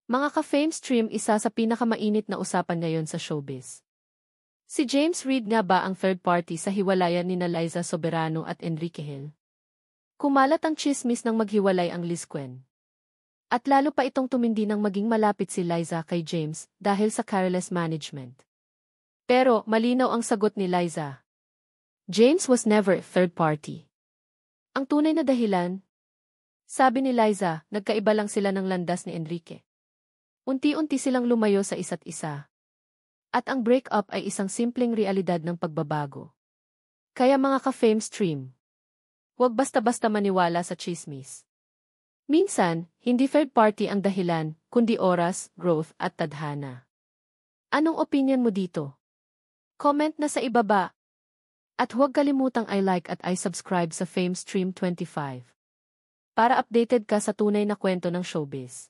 Mga ka-fame stream, isa sa pinakamainit na usapan ngayon sa showbiz. Si James Reid nga ba ang third party sa hiwalayan ni Liza Soberano at Enrique Hill? Kumalat ang tsismis ng maghiwalay ang Lisquen. At lalo pa itong tumindi nang maging malapit si Liza kay James dahil sa careless management. Pero malinaw ang sagot ni Liza. James was never third party. Ang tunay na dahilan? Sabi ni Liza, nagkaiba lang sila ng landas ni Enrique. Unti-unti silang lumayo sa isa't isa. At ang breakup ay isang simpleng realidad ng pagbabago. Kaya mga ka-fame stream, huwag basta-basta maniwala sa chismis. Minsan, hindi third party ang dahilan, kundi oras, growth at tadhana. Anong opinion mo dito? Comment na sa ibaba. At huwag kalimutang i-like at i-subscribe sa Fame Stream 25. Para updated ka sa tunay na kwento ng showbiz.